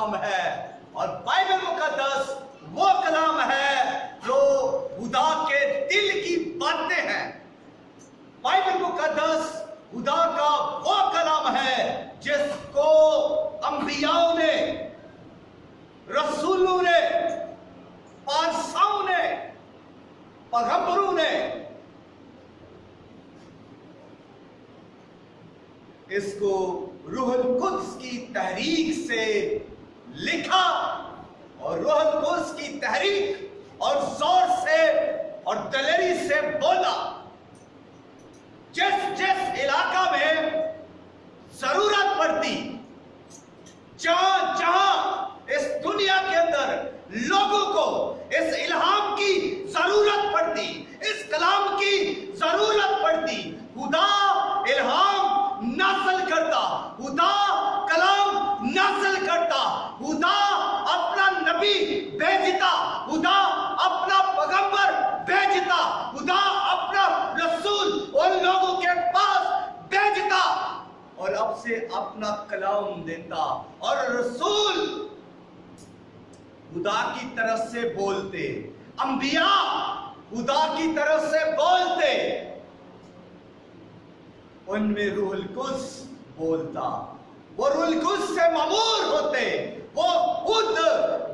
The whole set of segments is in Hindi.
कलाम है। और बाइबल मुकद्दस वो कलाम है जो खुदा के दिल की बातें हैं। बाइबल मुकद्दस खुदा का वो कलाम है जिसको अंबियाओं ने, रसूलों ने, पादशाहों ने, पैगंबरों ने इसको रूहुल कुद्स की तहरीक से लिखा और रूहुल कुद्स की तहरीक और जोर से और दलेरी से बोला। जिस जिस इलाका में जरूरत पड़ती, जहां जहां इस दुनिया के अंदर लोगों को इस इल्हाम की जरूरत पड़ती, इस कलाम की जरूरत पड़ती, खुदा इल्हाम नाज़िल करता, खुदा कलाम नाज़िल करता, खुदा अपना नबी भेजता, खुदा अपना पैगंबर भेजता, खुदा अपना रसूल उन लोगों के पास भेजता और अब से अपना कलाम देता। और रसूल खुदा की तरफ से बोलते, अंबिया खुदा की तरफ से बोलते, उनमें रूहुल कुद्स बोलता, वो रूहुल कुद्स से मामूर होते। वो खुद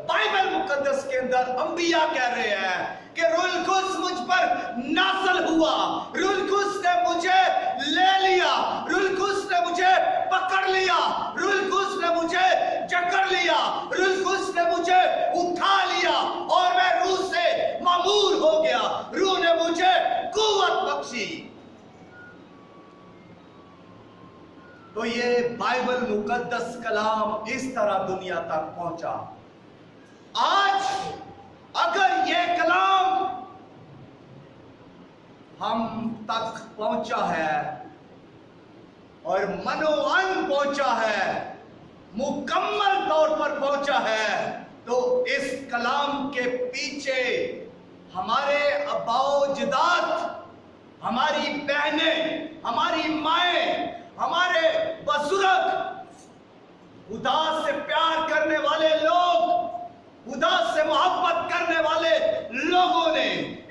बाइबल मुकद्दस के अंदर अंबिया कह रहे हैं कि रूहुल कुद्स मुझ पर नाज़िल हुआ, रूहुल कुद्स ने मुझे ले लिया, रूहुल कुद्स ने मुझे पकड़ लिया, रूहुल कुद्स ने मुझे जकड़ लिया, रूहुल कुद्स ने मुझे उठा लिया और मैं रूह से मामूर हो गया, रूह ने मुझे कुव्वत बख्शी। तो ये बाइबल मुकद्दस कलाम इस तरह दुनिया तक पहुंचा। आज अगर ये कलाम हम तक पहुंचा है और मनोअन पहुंचा है, मुकम्मल तौर पर पहुंचा है, तो इस कलाम के पीछे हमारे अबाओ जदाद, हमारी बहनें, हमारी माएं, हमारे बुजुर्ग, खुदा से प्यार करने वाले लोग, खुदा से मोहब्बत करने वाले लोगों ने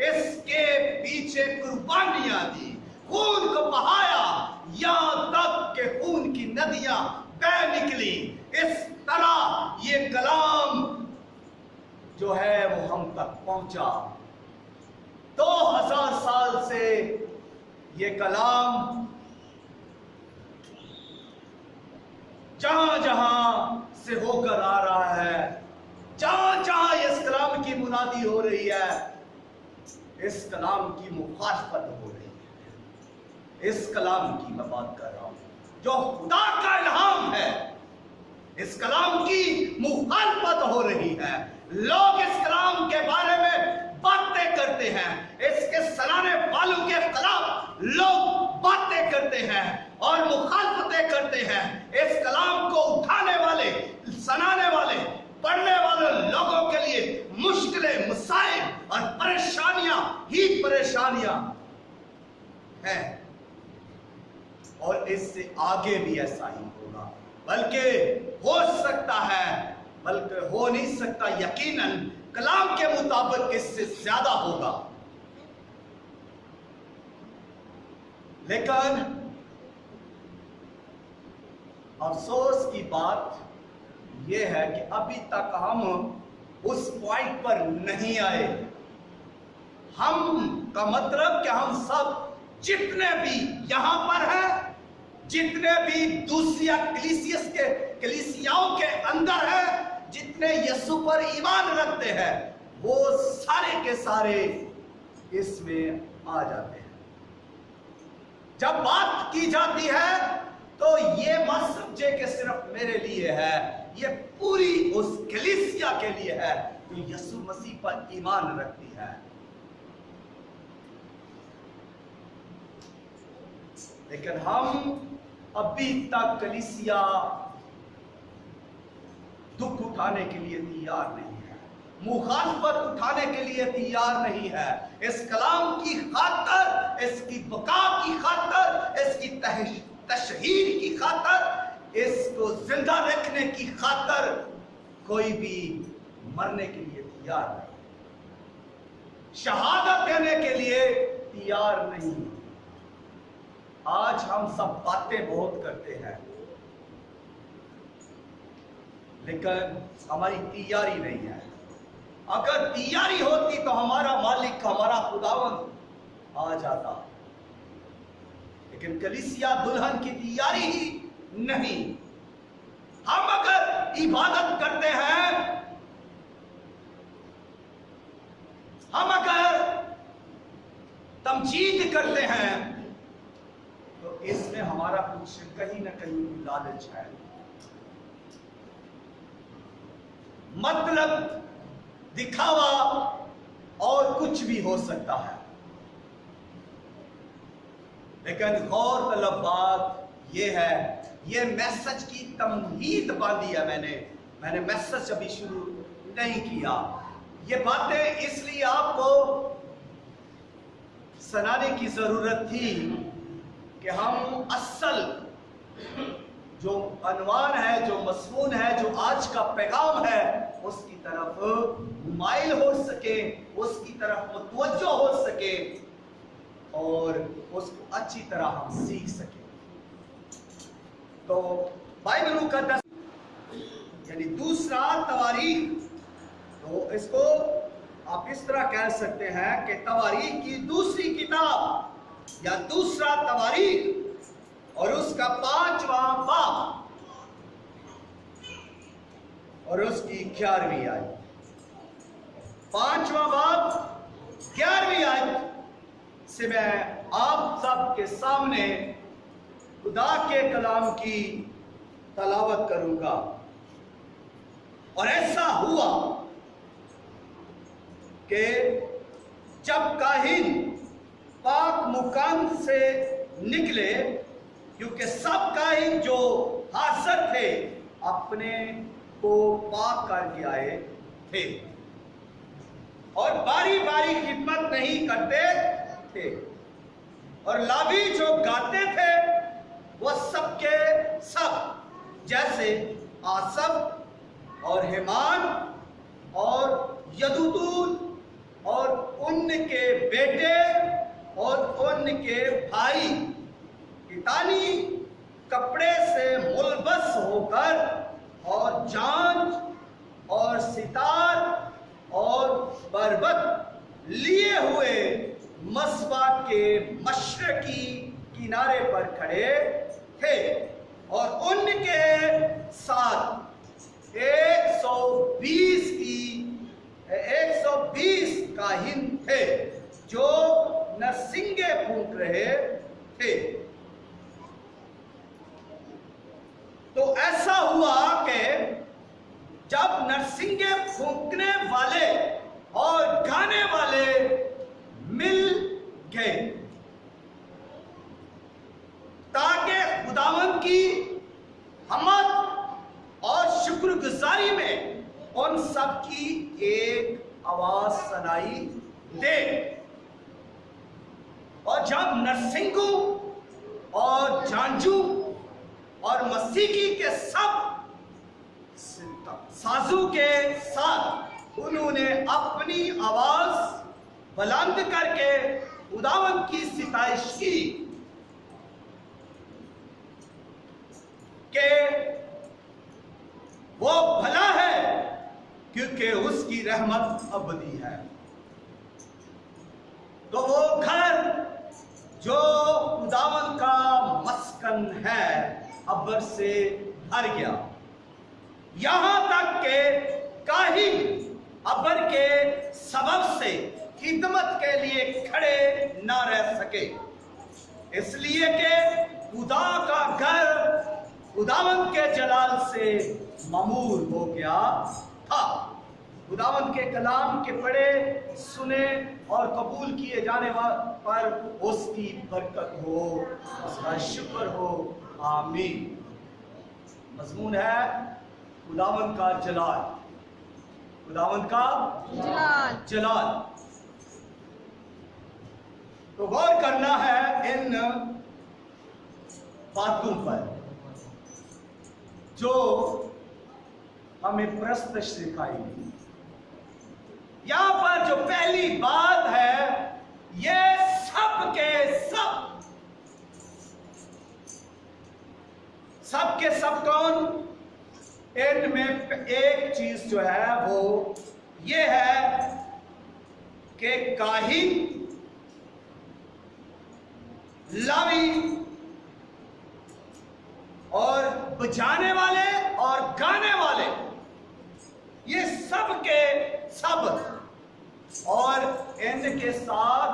इसके पीछे कुर्बानियां दी, खून को बहाया, यहां तक के खून की नदियां बह निकली। इस तरह ये कलाम जो है वो हम तक पहुंचा। 2000 साल से ये कलाम जहां जहां से होकर आ रहा है, जहां जहां इस कलाम की मुनादी हो रही है, इस कलाम की मुखालफत हो रही है। इस कलाम की मैं बात कर रहा हूं जो खुदा का इल्हाम है, इस कलाम की मुखालफत हो रही है। लोग इस कलाम के बारे में बातें करते हैं, इसके सराहने वालों के खिलाफ लोग बातें करते हैं और मुखालफतें करते हैं। इस कलाम को उठाने वाले, सुनाने वाले, पढ़ने वाले लोगों के लिए मुश्किलें, मुसाइब और परेशानियां ही परेशानियां हैं और इससे आगे भी ऐसा ही होगा। बल्कि हो सकता है, बल्कि हो नहीं सकता, यकीनन कलाम के मुताबिक इससे ज्यादा होगा। लेकिन अफसोस की बात यह है कि अभी तक हम उस पॉइंट पर नहीं आए। हम का मतलब कि हम सब जितने भी यहां पर हैं, जितने भी दूसरी कलीसियाओं के अंदर है, जितने यीशु पर ईमान रखते हैं, वो सारे के सारे इसमें आ जाते हैं। जब बात की जाती है तो ये मत समझे कि सिर्फ मेरे लिए है, ये पूरी उस कलीसिया के लिए है जो यीशु मसीह पर ईमान रखती है। लेकिन हम अभी तक कलीसिया दुख उठाने के लिए तैयार नहीं है, मुखालफत उठाने के लिए तैयार नहीं है। इस कलाम की खातर, इसकी बका की खातर, इसकी तशहीर की खातर, इसको जिंदा रखने की खातर कोई भी मरने के लिए तैयार नहीं, शहादत देने के लिए तैयार नहीं। आज हम सब बातें बहुत करते हैं, लेकिन हमारी तैयारी नहीं है। अगर तैयारी होती तो हमारा मालिक, हमारा खुदावंद आ जाता, लेकिन कलीसिया दुल्हन की तैयारी ही नहीं। हम अगर इबादत करते हैं, हम अगर तमजीद करते हैं, तो इसमें हमारा कुछ कहीं ना कहीं लालच है, मतलब दिखावा और कुछ भी हो सकता है। लेकिन गौरतलब बात यह है, ये मैसेज की तमहीद बांधी है मैंने मैसेज अभी शुरू नहीं किया। ये बातें इसलिए आपको सुनाने की जरूरत थी कि हम असल जो अनवान है, जो मज़मून है, जो आज का पैगाम है, उसकी तरफ माइल हो सके, उसकी तरफ मुतवज्जो हो सके और उसको अच्छी तरह हम सीख सके। तो बाइबल मुकद्दस यानी दूसरा तवारीख, तो इसको आप इस तरह कह सकते हैं कि तवारीख की दूसरी किताब या दूसरा तवारीख और उसका 5वां बाब और उसकी 11वीं आयत। 5वां बाब 11वीं आयत से मैं आप सब के सामने खुदा के कलाम की तलावत करूंगा। और ऐसा हुआ कि जब काहिन पाक मुकाम से निकले, क्योंकि सब काहिन जो हाजिर थे अपने को पाक करके आए थे और बारी बारी खिदमत नहीं करते थे, और लावी जो गाते थे वो सबके सब जैसे आसफ और हेमान और यदूतून और उनके बेटे और उनके भाई कितानी कपड़े से मुलबस होकर और जांच और सितार और बरबत लिए हुए मस्बा के मशरकी किनारे पर खड़े थे, और उनके साथ 120 काहिन थे जो नरसिंगे फूंक रहे थे। तो ऐसा हुआ कि जब नरसिंगे फूंकने वाले और गाने वाले मिल गए, ताकि खुदावंद की हम्मत और शुक्रगुजारी में उन सब की एक आवाज सुनाई दे। और जब नरसिंगू और झांझू और मसीकी के सब साजू के साथ उन्होंने अपनी आवाज बुलंद करके खुदावंद की सिताइश की कि वो भला है क्योंकि उसकी रहमत अबदी है। तो वो घर जो खुदावंद का मस्कन है अब्बर से भर गया, यहां तक के काहिन अब्बर के सबब से खिदमत के लिए खड़े ना रह सके, इसलिए कि खुदा का घर खुदावंद के जलाल से ममूर हो गया था। खुदावंद के कलाम के पढ़े सुने और कबूल किए जाने पर उसकी बरकत हो, उसका शुक्र हो। आमीन। मजमून है खुदावंद का जलाल, खुदावंद का जलाल। तो गौर करना है इन बातों पर जो हमें प्रस्त सिखाई गई। यहां पर जो पहली बात है, ये सब के सब कौन? इनमें एक चीज जो है वो ये है कि काहिन, लावी और बजाने वाले और गाने वाले, ये सब के सब, और इनके साथ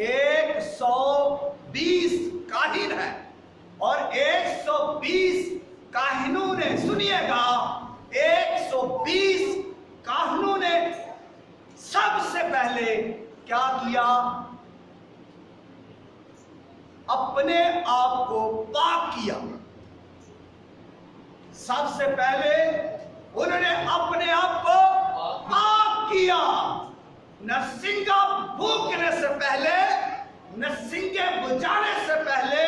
120 काहिन है। और 120 काहिनों ने, सुनिएगा, 120 काहिनों ने सबसे पहले क्या किया? अपने आप को पाक किया। सबसे पहले उन्होंने अपने आप को पाक किया। नरसिंगा फूंकने से पहले, नरसिंगे बुझाने से पहले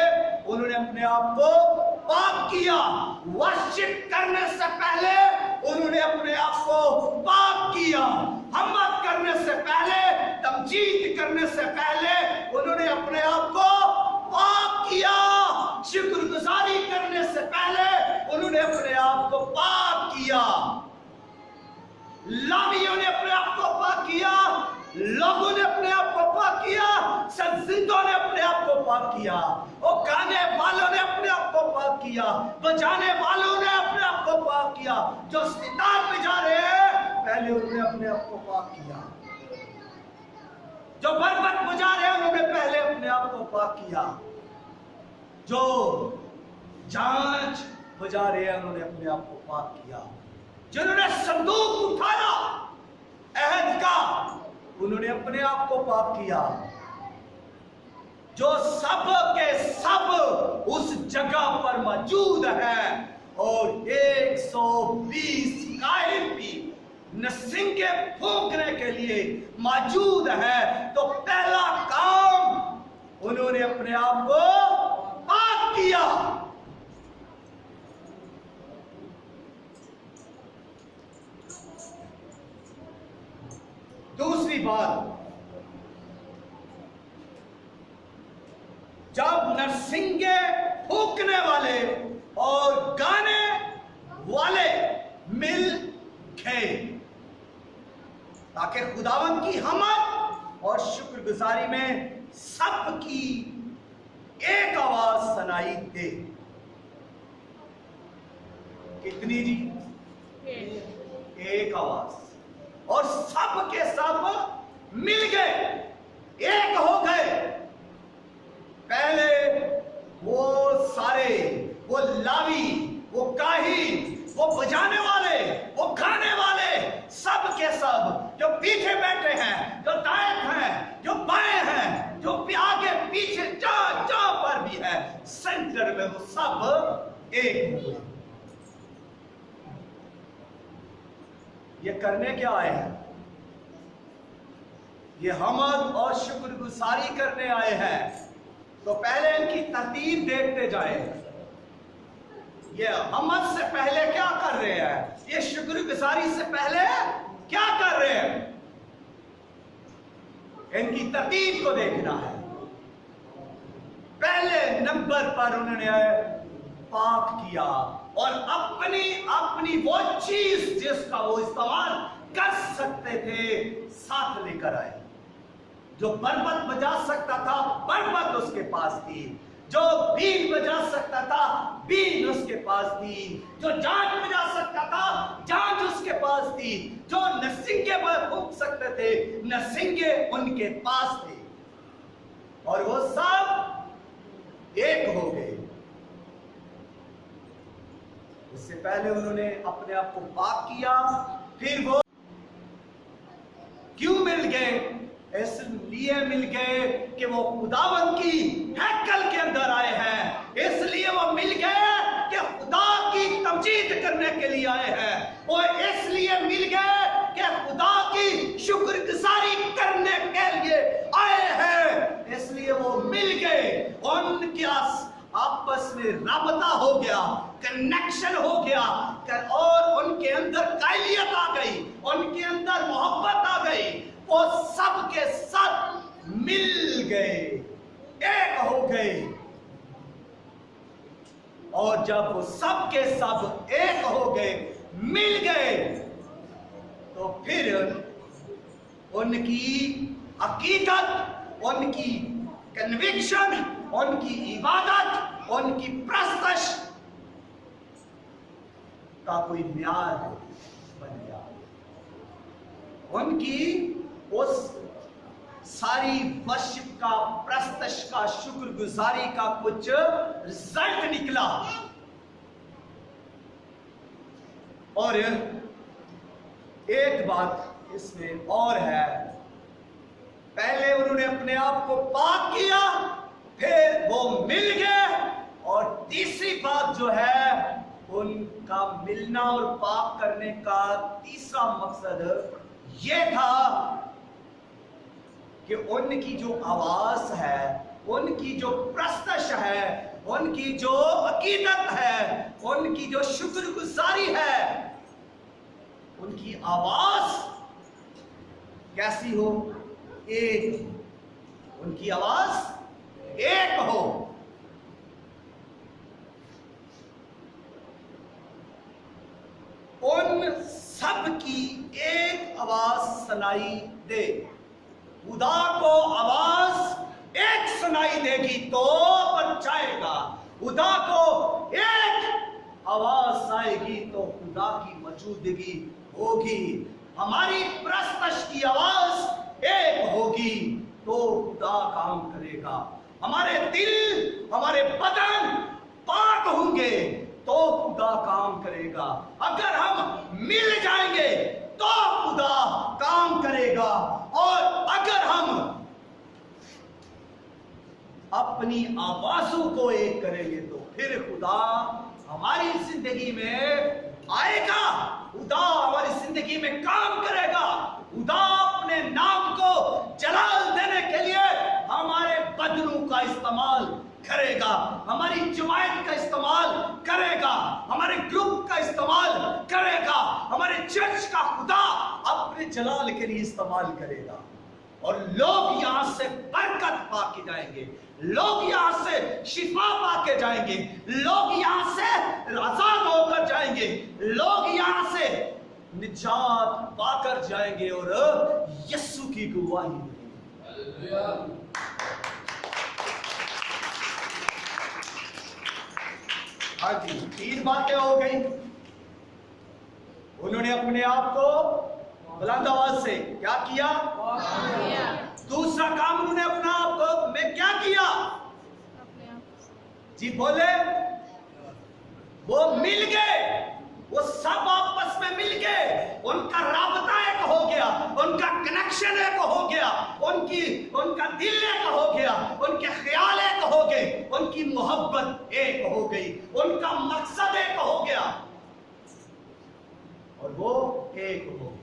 उन्होंने अपने आप को पाक किया। वर्शिप करने से पहले उन्होंने अपने आप को पाक किया। हम्मत करने से पहले, तमजीद करने से पहले उन्होंने अपने आप को पाक किया। शुक्रगुजारी करने से पहले उन्होंने अपने आप को पाक किया। लावियों ने अपने आप को पाक किया, लोगों ने अपने आप को पाक किया, सज्जिदों ने अपने आप को पाक किया, और गाने वालों ने अपने आप को पाक किया, बजाने वालों ने अपने आप को पाक किया। जो सितार बजा रहे हैं, पहले उन्होंने अपने आप को पाक किया। जो बरबत बजा रहे हैं, उन्होंने पहले अपने आप को पाक किया। जो जांच बजा रहे हैं, उन्होंने अपने आप को पाक किया। जिन्होंने संदूक उठाया अहद का, उन्होंने अपने आप को पाक किया। जो सब के सब उस जगह पर मौजूद है, और 120 काहिन भी नरसिंगे फूंकने के लिए मौजूद है, तो पहला काम उन्होंने अपने आप को पाक किया। दूसरी बात, जब नरसिंगे फूंकने वाले और गाने वाले मिल गए, ताकि खुदावंद की हमद और शुक्रगुजारी में सबकी एक आवाज सुनाई दे। कितनी जी? एक आवाज। और सब के सब मिल गए, एक हो गए। पहले वो सारे, वो लावी, वो काहिन, वो बजाने वाले, वो गाने वाले, सब के सब, जो पीछे बैठे हैं, जो दाएं हैं, जो बाएं हैं, जो आगे पीछे जहां पर भी है, सेंटर में वो सब एक हो गए। ये करने क्या आए हैं? ये हमद और शुक्रगुजारी करने आए हैं। तो पहले इनकी तरतीब देखते जाए। ये हमद से पहले क्या कर रहे हैं? ये शुक्रगुजारी से पहले क्या कर रहे हैं? इनकी तरतीब को देखना है। पहले नंबर पर उन्होंने पाक किया, और अपनी वो चीज जिसका वो इस्तेमाल कर सकते थे साथ लेकर आए। जो बरबत बजा सकता था, बरबत उसके पास थी। जो बीन बजा सकता था, बीन उसके पास थी। जो जांच बजा सकता था, जांच उसके पास थी। जो नरसिंगे फूंक सकते थे, नरसिंगे उनके पास थे। और वो सब एक हो गए। इससे पहले उन्होंने अपने आप को पाक किया। फिर वो क्यों मिल गए? इसलिए मिल गए कि वो खुदावंद की हैकल के अंदर आए हैं। इसलिए वो मिल गए कि खुदा की तमजीद करने के लिए आए हैं। वो इसलिए मिल गए कि खुदा की शुक्रगुजारी करने के लिए आए हैं। इसलिए वो मिल गए। उनके आप आपस में राबता हो गया, कनेक्शन हो गया और उनके अंदर कायलियत आ गई, उनके अंदर मोहब्बत आ गई, वो सब के सब मिल गए, एक हो गए। और जब वो सब के सब एक हो गए, मिल गए, तो फिर उनकी अकीदत, उनकी कन्विक्शन, उनकी इबादत, उनकी प्रस्तश का कोई म्यार बन गया। उनकी उस सारी वर्शिप का, प्रस्तश का, शुक्रगुजारी का कुछ रिजल्ट निकला। और एक बात इसमें और है, पहले उन्होंने अपने आप को पाक किया, फिर वो मिल गए, और तीसरी बात जो है, उनका मिलना और पाक करने का तीसरा मकसद ये था कि उनकी जो आवाज है, उनकी जो प्रस्तश है, उनकी जो अकीदत है, उनकी जो शुक्रगुजारी है, उनकी आवाज कैसी हो? एक, उनकी आवाज एक हो। उन सब की एक आवाज सुनाई दे। खुदा को आवाज एक सुनाई देगी तो बचाएगा। खुदा को एक आवाज आएगी तो खुदा की मौजूदगी होगी। हमारी प्रस्तश की आवाज एक होगी तो खुदा काम करेगा। हमारे दिल, हमारे बदन पाक होंगे तो खुदा काम करेगा। अगर हम मिल जाएंगे तो खुदा काम करेगा, और अगर हम अपनी आवाजों को एक करेंगे तो फिर खुदा हमारी जिंदगी में आएगा, खुदा हमारी जिंदगी में काम करेगा। खुदा अपने नाम को जलाल देने के लिए हमारे बदनों का इस्तेमाल करेगा, हमारी जमात का इस्तेमाल करेगा, हमारे ग्रुप का इस्तेमाल करेगा, हमारे चर्च का खुदा अपने जलाल के लिए इस्तेमाल करेगा। और लोग यहां से बरकत पाके जाएंगे, लोग यहां से शिफा पाके जाएंगे, लोग यहां से आजाद होकर जाएंगे, लोग यहां से निजात पाकर जाएंगे और यीशु की गवाही देंगे। हाँ जी, तीन बातें हो गई। उन्होंने अपने आप को बुलंद आवाज से क्या किया? दूसरा काम उन्होंने अपना आप को में क्या किया? जी बोले, वो मिल गए, वो सब आपस में मिल गए, उनका राबता एक हो गया, उनका कनेक्शन एक हो गया, उनका दिल एक हो गया, उनके ख्याल एक हो गए, उनकी मोहब्बत एक हो गई, उनका मकसद एक हो गया और वो एक हो गए।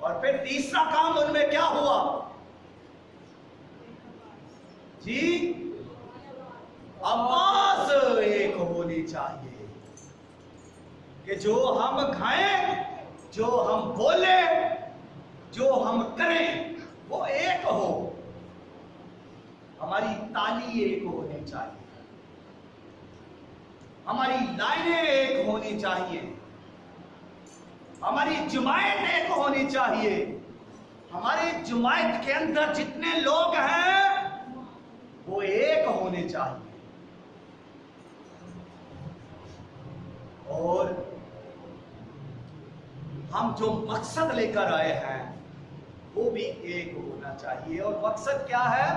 और फिर तीसरा काम उनमें क्या हुआ? जी, आवाज एक होनी चाहिए कि जो हम खाएं, जो हम बोले, जो हम करें, वो एक हो। हमारी ताली एक होनी चाहिए, हमारी लाइनें एक होनी चाहिए, हमारी जुमायत एक होनी चाहिए। हमारे जुमायत के अंदर जितने लोग हैं वो एक होने चाहिए, और हम जो मकसद लेकर आए हैं वो भी एक होना चाहिए। और मकसद क्या है?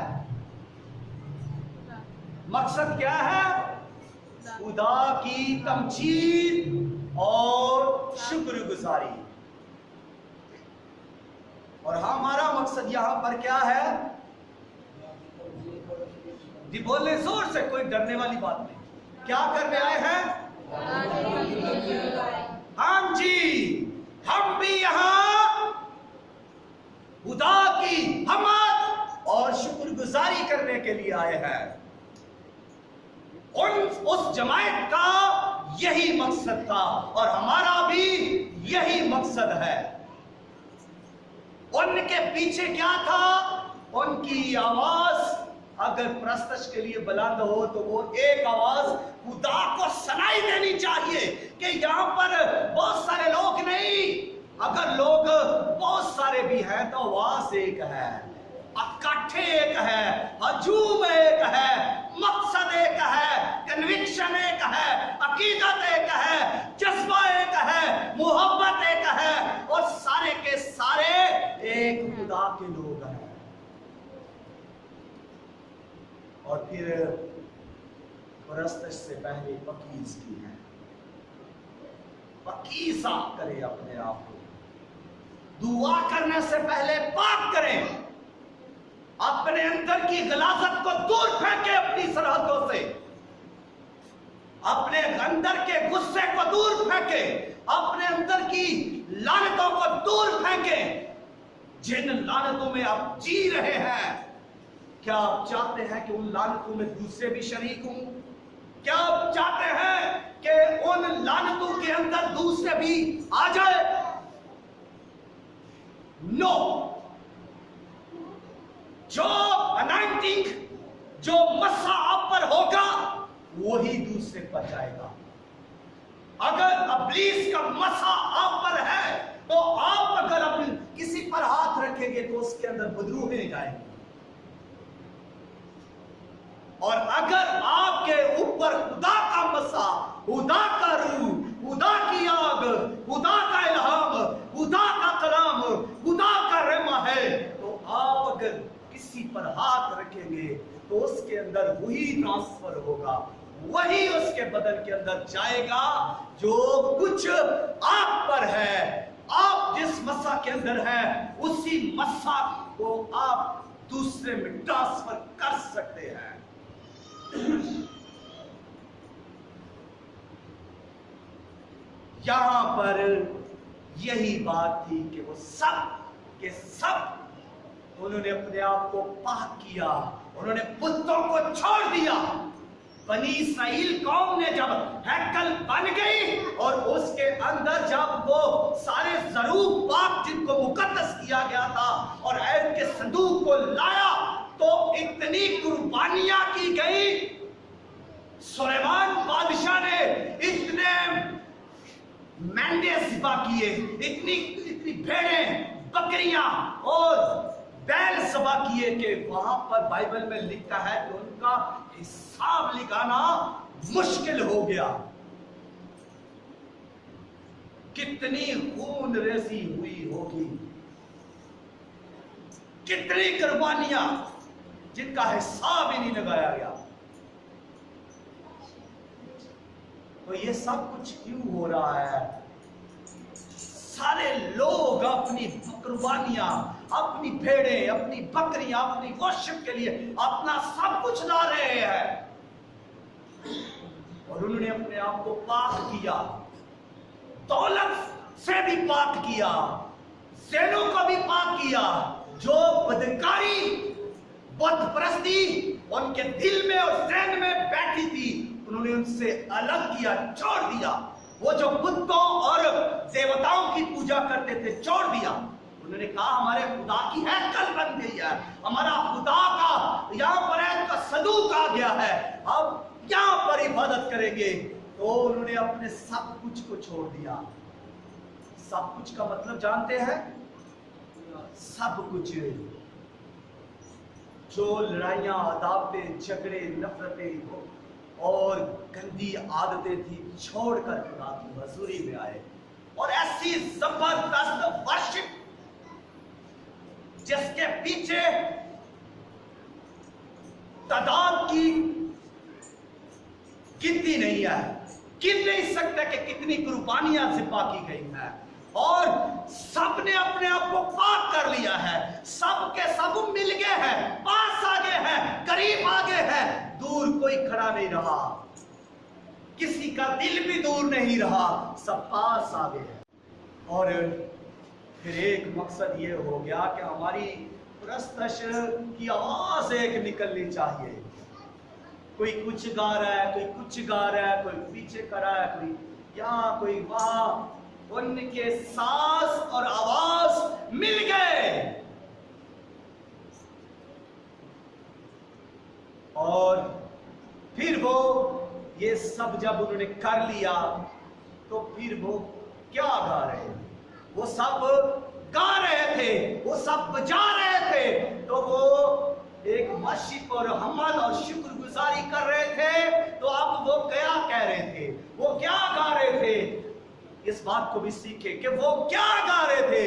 मकसद क्या है? खुदा की तमजीद और शुक्रगुजारी। और हमारा मकसद यहां पर क्या है? जी बोले जोर से, कोई डरने वाली बात नहीं। क्या करने आए हैं? हाँ जी, हम भी यहां खुदा की हमद और शुक्रगुजारी करने के लिए आए हैं। उस जमात का यही मकसद था और हमारा भी यही मकसद है। उनके पीछे क्या था? उनकी आवाज अगर प्रस्तश के लिए बुलंद हो तो वो एक आवाज खुदा को सुनाई देनी चाहिए कि यहां पर बहुत सारे लोग नहीं, अगर लोग बहुत सारे भी हैं तो आवाज एक है, इकट्ठे एक है, हजूम एक है, मकसद एक है, कन्विक्शन एक है, अकीदत एक है, जज्बा एक है, मोहब्बत एक है और सारे के सारे एक खुदा के लोग हैं। और फिर परस्तश से पहले पकीज की है। पकीज साफ करें अपने आप को, दुआ करने से पहले पाक करें, अपने अंदर की गलाजत को दूर फेंके, अपनी सरहदों से अपने अंदर के गुस्से को दूर फेंके, अपने अंदर की लानतों को दूर फेंके। जिन लानतों में आप जी रहे हैं, क्या आप चाहते हैं कि उन लानतों में दूसरे भी शरीक हों? क्या आप चाहते हैं कि उन लानतों के अंदर दूसरे भी आ जाए? नो। जो अनाइंटिंग, जो मसा आप पर होगा वही दूसरे पर जाएगा। अगर इब्लीस का मसा आप पर है तो आप अगर अपने किसी पर हाथ रखेंगे तो उसके अंदर बदरूहें जाएंगी, और अगर आपके ऊपर खुदा का मसा, खुदा का रूह, खुदा की आग, खुदा का इल्हाम, खुदा का कलाम, खुदा का रहमा है, तो आप अगर किसी पर हाथ रखेंगे तो उसके अंदर वही ट्रांसफर होगा, वही उसके बदन के अंदर जाएगा जो कुछ आप पर है। आप जिस मसा के अंदर है उसी मसा को आप दूसरे में ट्रांसफर कर सकते हैं। यहां पर यही बात थी कि वो सब के सब उन्होंने अपने आप को पाक किया, उन्होंने बुतों को छोड़ दिया। बनी इस्राएल कौम ने जब हैकल बन गई और उसके अंदर जब वो सारे जरूर पाक जिनको मुकद्दस किया गया था और ऐद के संदूक को लाया तो इतनी कुर्बानियां की गई। सुलेमान बादशाह ने इतने मेंढे ज़िबा किए, इतनी भेड़ें, बकरियां और बैल ज़िबा किए कि वहां पर बाइबल में लिखा है कि उनका हिसाब लगाना मुश्किल हो गया। कितनी खून रेज़ी हुई होगी, कितनी कुर्बानियां जिनका हिसाब ही नहीं लगाया गया। तो ये सब कुछ क्यों हो रहा है? सारे लोग अपनी कुर्बानियां, अपनी भेड़ें, अपनी बकरियां, अपनी वर्शिप के लिए अपना सब कुछ ला रहे हैं और उन्होंने अपने आप को पाक किया, दौलत से भी पाक किया, ज़ेनों को भी पाक किया। जो बदकारी, बुतपरस्ती उनके दिल में और ज़हन में बैठी थी उन्होंने उनसे अलग किया, छोड़ दिया। वो जो बुतों और देवताओं की पूजा करते थे छोड़ दिया। उन्होंने कहा हमारे खुदा की हैकल बन गई है, हमारा खुदा का यहाँ पर ऐद का सदूक आ गया है, अब यहाँ पर इबादत करेंगे। तो उन्होंने अपने सब कुछ को छोड़ दिया। सब कुछ का मतलब जानते हैं? सब कुछ जो लड़ाइयां, अदावतें, झगड़े, नफरतें और गंदी आदतें थी छोड़कर खुदा की हजूरी में आए और ऐसी जबरदस्त वर्शिप जिसके पीछे तादाद की गिनती नहीं है, गिन नहीं सकते कि कितनी कुर्बानियां ज़िबा की गई हैं और सबने अपने आप को पाक कर लिया है। सब के सब मिल गए हैं, पास आ गए हैं, करीब आ गए हैं, दूर कोई खड़ा नहीं रहा, किसी का दिल भी दूर नहीं रहा, सब पास आ गए हैं। और फिर एक मकसद ये हो गया कि हमारी प्रस्तश की आवाज एक निकलनी चाहिए। कोई कुछ गा रहा है, कोई कुछ गा रहा है, कोई पीछे खड़ा है, कोई यहाँ कोई वहां। उनके सांस और आवाज मिल गए और फिर वो ये सब जब उन्होंने कर लिया तो फिर वो क्या गा रहे थे? वो सब गा रहे थे, वो सब बजा रहे थे। तो वो एक मशीक और हम्मद और शुक्रगुजारी कर रहे थे। तो अब वो क्या कह रहे थे, वो क्या गा रहे थे? इस बात को भी सीखे कि वो क्या गा रहे थे।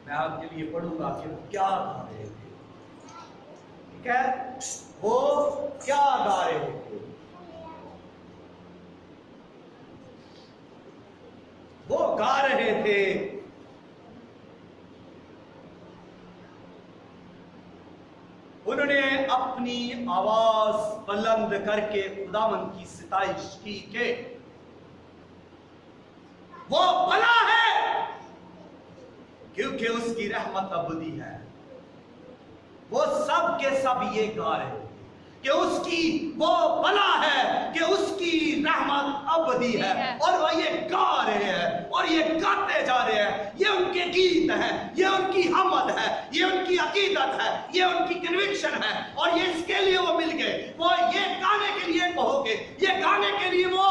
मैं आपके लिए पढ़ूंगा कि वो क्या गा रहे थे। ठीक है, वो क्या गा रहे थे? वो गा रहे थे, उन्होंने अपनी आवाज बुलंद करके खुदावंद की सिताइश की कि वो भला है क्योंकि उसकी रहमत अबदी है। वो सब के सब ये गा रहे थे कि उसकी वो भला है कि उसकी रहमत अबदी है। और वो ये गा रहे हैं और ये गाते जा रहे हैं। ये उनके गीत हैं, ये उनकी हमद है, ये उनकी अकीदत है, ये उनकी कन्विक्शन है। और ये इसके लिए वो मिल गए, वो ये गाने के लिए हो गए, ये गाने के लिए वो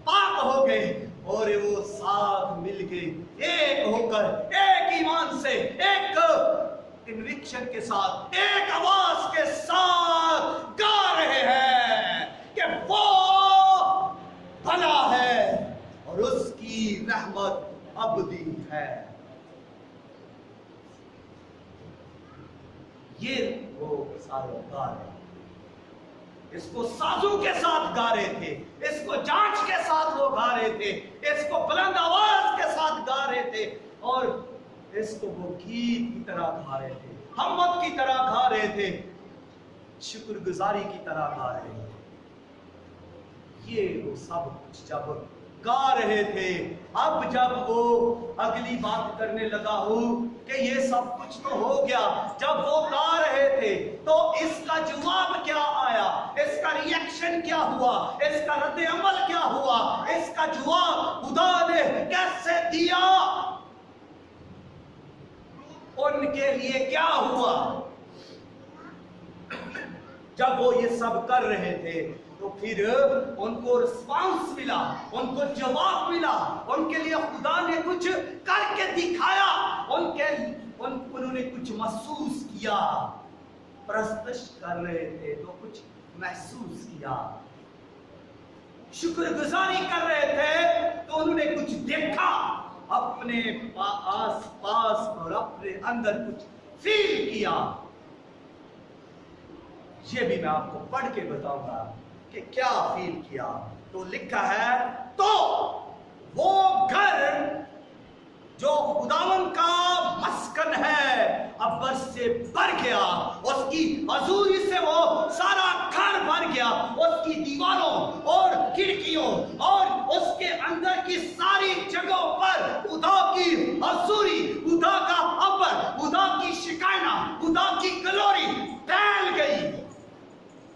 पाक हो गए और वो साथ मिल गए, एक होकर, एक ईमान से, एक कन्विक्शन के साथ, एक आवाज के साथ गा रहे हैं कि वो भला है और उसकी रहमत अबदी है। ये वो सारे गा रहे हैं। इसको साजों के साथ गा रहे थे, इसको जांच के साथ वो गा रहे थे, इसको बुलंद आवाज के साथ गा रहे थे और इसको वो गीत की तरह गा रहे थे, हम्मद की तरह गा रहे थे, शुक्रगुजारी की तरह गा रहे थे। ये वो सब कुछ जब गा रहे थे, अब जब वो अगली बात करने लगा हूं कि ये सब कुछ तो हो गया, जब वो गा रहे थे तो इसका जवाब क्या आया, इसका रिएक्शन क्या हुआ, इसका रद्द अमल क्या हुआ, इसका जवाब खुदा ने कैसे दिया, उनके लिए क्या हुआ। जब वो ये सब कर रहे थे तो फिर उनको रिस्पांस मिला, उनको जवाब मिला, उनके लिए खुदा ने कुछ करके दिखाया, उन्होंने कुछ महसूस किया। प्रस्तुत कर रहे थे तो कुछ महसूस किया, शुक्रगुजारी कर रहे थे तो उन्होंने कुछ देखा, अपने आस पास और अपने अंदर कुछ फील किया। ये भी मैं आपको पढ़ के बताऊंगा कि क्या फील किया। तो लिखा है, तो वो घर जो खुदावन का मस्कन है अब्बर से भर गया, उसकी हजूरी से वो सारा घर भर गया, उसकी दीवारों और खिड़कियों और उसके अंदर की सारी जगहों पर खुदा की हजूरी, खुदा का अब्बर, खुदा की शिकायना, खुदा की ग्लोरी फैल गई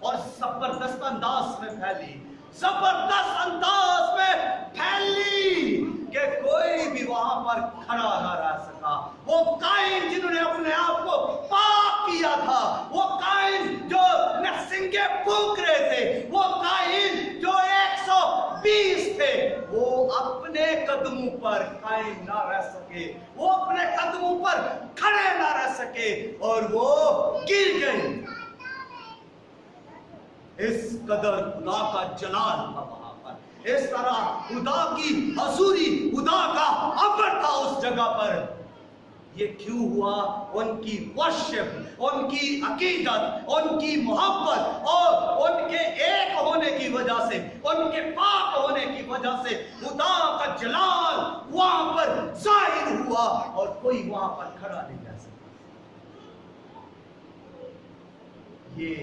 और जबरदस्त अंदाज में फैली, जबरदस्त अंदाज में फैली कि कोई भी वहां पर खड़ा ना रह सका। वो काइन जिन्होंने अपने आप को पाक किया था, वो काइन जो नरसिंगे फूंक रहे थे, वो काइन जो 120 थे, वो अपने कदमों पर कायम ना रह सके, वो अपने कदमों पर खड़े ना रह सके और वो गिर गए। इस कदर खुदा का जलाल था वहां पर, इस तरह खुदा की हजूरी, खुदा का अब्बर था उस जगह पर। ये क्यों हुआ? उनकी वर्शिप, उनकी अकीदत, उनकी मोहब्बत और उनके एक होने की वजह से, उनके पाक होने की वजह से खुदा का जलाल वहां पर जाहिर हुआ और कोई वहां पर खड़ा नहीं रह सका। ये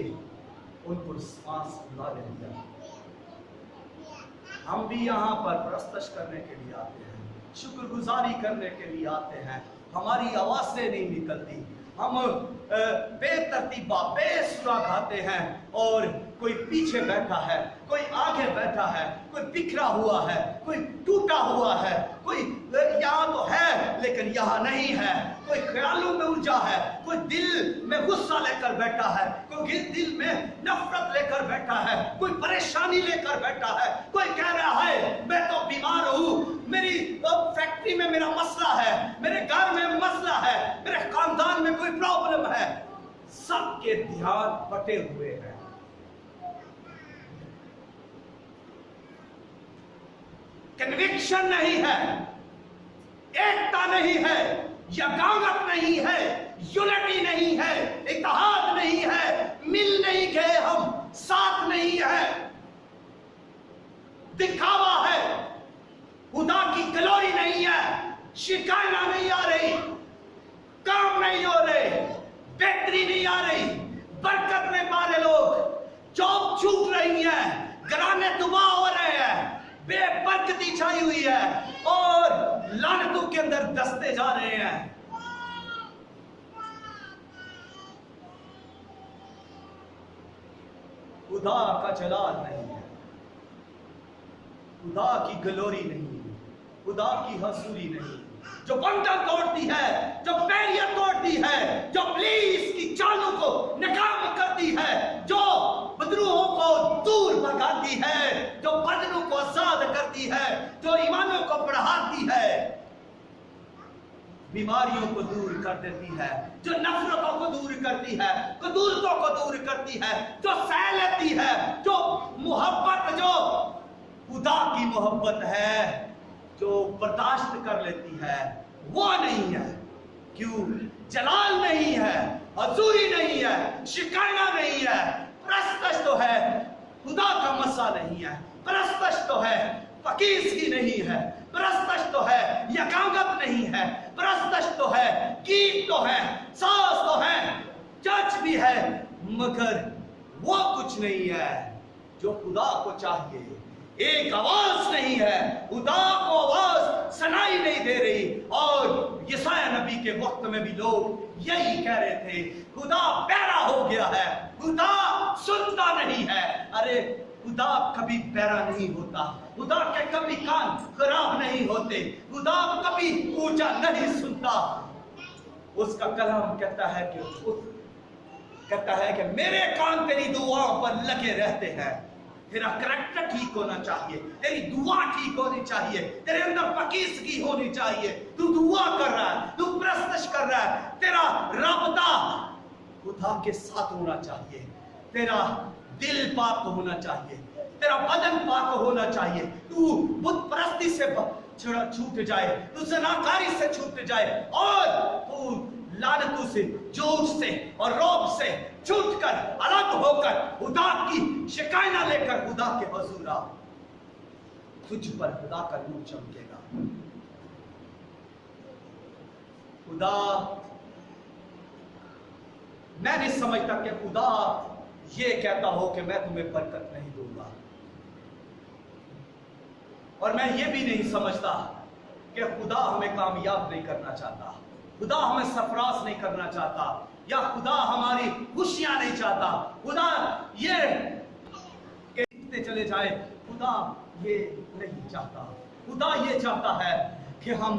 उनको सांस खुदा ने दिया। हम भी यहाँ पर प्रस्तुत करने के लिए आते हैं, शुक्रगुजारी करने के लिए आते हैं। हमारी आवाजें नहीं निकलती, हम बेतरतीबा बेसुरा खाते हैं, और कोई पीछे बैठा है, कोई आगे बैठा है, कोई बिखरा हुआ है, कोई टूटा हुआ है, कोई यहाँ तो है लेकिन यहाँ नहीं है, कोई ख्यालों में उलझा है, कोई दिल में गुस्सा लेकर बैठा है, कोई दिल में नफरत लेकर बैठा है, कोई परेशानी लेकर बैठा है, कोई कह रहा है मैं तो बीमार हूँ, मेरी फैक्ट्री में मेरा मसला है, मेरे घर में मसला है, मेरे खानदान में कोई प्रॉब्लम है। सबके ध्यान बटे हुए हैं। कन्विक्शन नहीं है, एकता नहीं है, यकावत नहीं है, यूनिटी नहीं है, इत्तेहाद नहीं है, मिल नहीं गए, हम साथ नहीं है, दिखावा है, खुदा की ग्लोरी नहीं है, शिकायत नहीं आ रही, काम नहीं हो रहे, बेहतरी नहीं आ रही, बरकत नहीं पा रहे, लोग जॉब छूट रही है, घराने तबाह हो रहे हैं, बेबरकती छाई हुई है, और लानतों के अंदर दसते जा रहे हैं। खुदा का जलाल नहीं है, खुदा की ग्लोरी नहीं है, खुदा की हसूरी नहीं, जो बंधन तोड़ती है, जो बैरियर तोड़ती है, जो पुलिस की चालों को नाकाम करती है, जो बदरूहों को दूर भगाती है, जो बदनों को आजाद करती है, जो ईमानों को बढ़ाती है, बीमारियों को दूर कर देती है, जो नफरतों को दूर करती है, कदूरतों को दूर करती है, जो सह लेती है, जो मोहब्बत, जो खुदा की मोहब्बत है, जो बर्दाश्त कर लेती है, वो नहीं है। क्यों? जलाल नहीं है, हजूरी नहीं है, शिकायत नहीं है, परस्तश तो है, खुदा का मसा नहीं है, परस्तश तो है, फकीसगी नहीं है, परस्तश तो है, यकावत नहीं है, परस्तश तो है, गीत तो है, सास तो है, चर्च भी है, मगर वो कुछ नहीं है जो खुदा को चाहिए। एक आवाज नहीं है, खुदा को आवाज सुनाई नहीं दे रही। और यशाया नबी के वक्त में भी लोग यही कह रहे थे, खुदा बहरा हो गया है, खुदा सुनता नहीं है। अरे खुदा कभी बहरा नहीं होता, खुदा के कभी कान खराब नहीं होते, खुदा कभी ऊंचा नहीं सुनता। उसका कलाम कहता है कि मेरे कान तेरी दुआओं पर लगे रहते हैं। तेरा करैक्टर ठीक होना चाहिए, तेरी दुआ ठीक होनी चाहिए, तेरे अंदर फकीसगी होनी चाहिए। तू दुआ कर रहा है, तू प्रस्तश कर रहा है, तेरा राबता खुदा के साथ होना चाहिए, तेरा दिल पाक होना चाहिए, तेरा बदन पाक होना चाहिए। तू बुत परस्ती से छूट जाए, तू ज़नाकारी से छूट जाए, और तू लानतों से, जोश से और रौब से छूटकर, अलग होकर, खुदा की शिकायत लेकर खुदा के हुजूर आ। तुझ पर खुदा का नूर चमकेगा। खुदा, मैं नहीं समझता कि खुदा ये कहता हो कि मैं तुम्हें बरकत नहीं दूंगा, और मैं ये भी नहीं समझता कि खुदा हमें कामयाब नहीं करना चाहता, खुदा हमें सरफराज नहीं करना चाहता, या खुदा हमारी खुशियां नहीं चाहता। खुदा ये कहते चले जाए, खुदा ये नहीं चाहता। खुदा ये चाहता है कि हम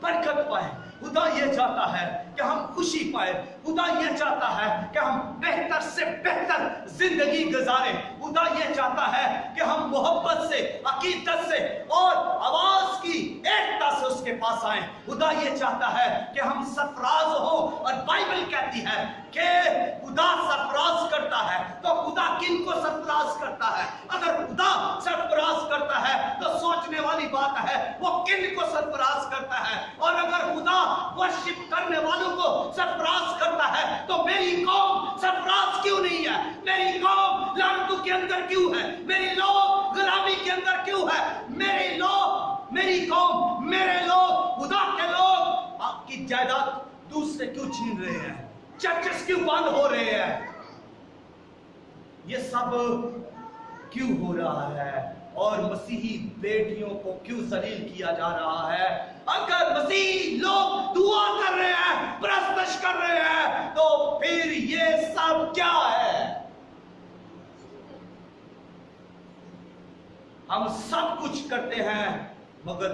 बरकत पाए, खुदा ये चाहता है कि हम खुशी पाए, खुदा ये चाहता है कि हम बेहतर से बेहतर जिंदगी गुजारें, खुदा ये चाहता है कि हम मोहब्बत से, अकीदत से और आवाज की एकता से उसके पास आए। खुदा ये चाहता है कि हम सरफराज हो, और बाइबल कहती है कि खुदा सरफराज करता है, तो खुदा किन को सरफराज करता है? अगर खुदा सरफराज करता है तो सोचने वाली बात है वो किन को सरफराज करता है। और अगर खुदा वर्शिप करने वालों को सरफराज करता है तो मेरी कौम सरफराज क्यों नहीं है? मेरी कौम लानतों के अंदर क्यों है? मेरी लोग गुलामी के अंदर क्यों है? मेरी लोग, मेरी कौम, मेरे लोग, खुदा के लोग आपकी जायदाद दूसरे क्यों छीन रहे हैं? चर्चेस क्यों बंद हो रहे हैं? ये सब क्यों हो रहा है? और मसीही बेटियों को क्यों जलील किया जा रहा है? अगर मसीही लोग दुआ कर रहे हैं, परस्तश कर रहे हैं, तो फिर ये सब क्या है? हम सब कुछ करते हैं मगर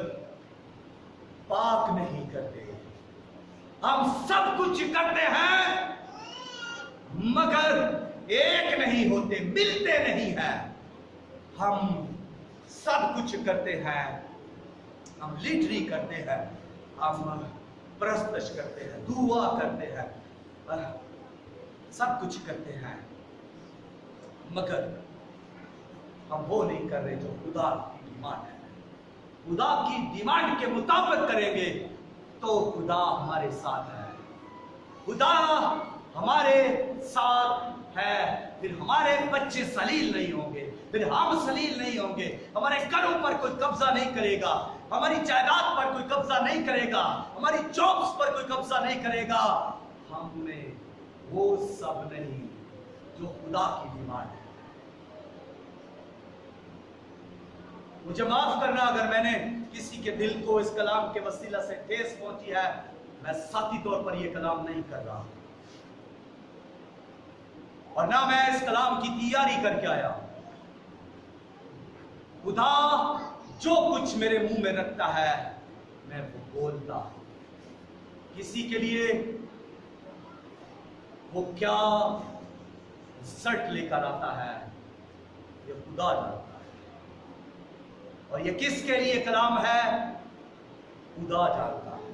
पाक नहीं करते। हम सब कुछ करते हैं मगर एक नहीं होते, मिलते नहीं हैं। हम सब कुछ करते हैं, हम लिटरी करते हैं, हम परस्तश करते हैं, दुआ करते हैं, सब कुछ करते हैं, मगर हम वो नहीं कर रहे जो खुदा की डिमांड है। खुदा की डिमांड के मुताबिक करेंगे तो खुदा हमारे साथ है। खुदा हमारे साथ है, फिर हमारे बच्चे सलील नहीं होंगे, फिर हम सलील नहीं होंगे, हमारे घरों पर कोई कब्जा नहीं करेगा, हमारी जायदाद पर कोई कब्जा नहीं करेगा, हमारी जॉब्स पर कोई कब्जा नहीं करेगा। हमने वो सब नहीं जो खुदा की डिमांड है। मुझे माफ करना अगर मैंने किसी के दिल को इस कलाम के वसीला से ठेस पहुंची है। मैं साथी तौर पर यह कलाम नहीं कर रहा और ना मैं इस कलाम की तैयारी करके आया। खुदा जो कुछ मेरे मुंह में रखता है मैं वो बोलता हूं। किसी के लिए वो क्या रिजल्ट लेकर आता है ये खुदा जानता है, और ये किसके लिए कलाम है खुदा जानता है,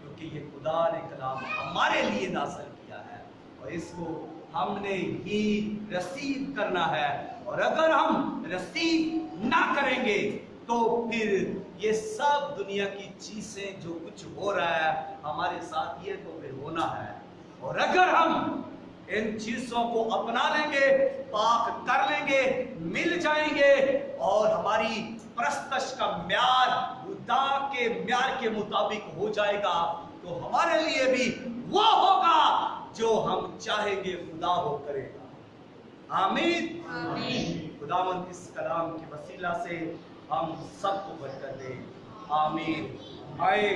क्योंकि ये खुदा ने कलाम हमारे लिए नाज़िल किया है और इसको हमने ही रिसीव करना है। और अगर हम रिसीव ना करेंगे तो फिर ये सब दुनिया की चीजें जो कुछ हो रहा है हमारे साथ ये तो फिर होना है। और अगर हम इन चीजों को अपना लेंगे, पाक कर लेंगे, मिल जाएंगे और हमारी परस्तश का म्यार खुदा के म्यार के मुताबिक हो जाएगा, तो हमारे लिए भी वो होगा जो हम चाहेंगे खुदा वो करेगा। आमीन। खुदावंद इस कलाम के वसीला से हम सबको बरकत दे। आमीन। आए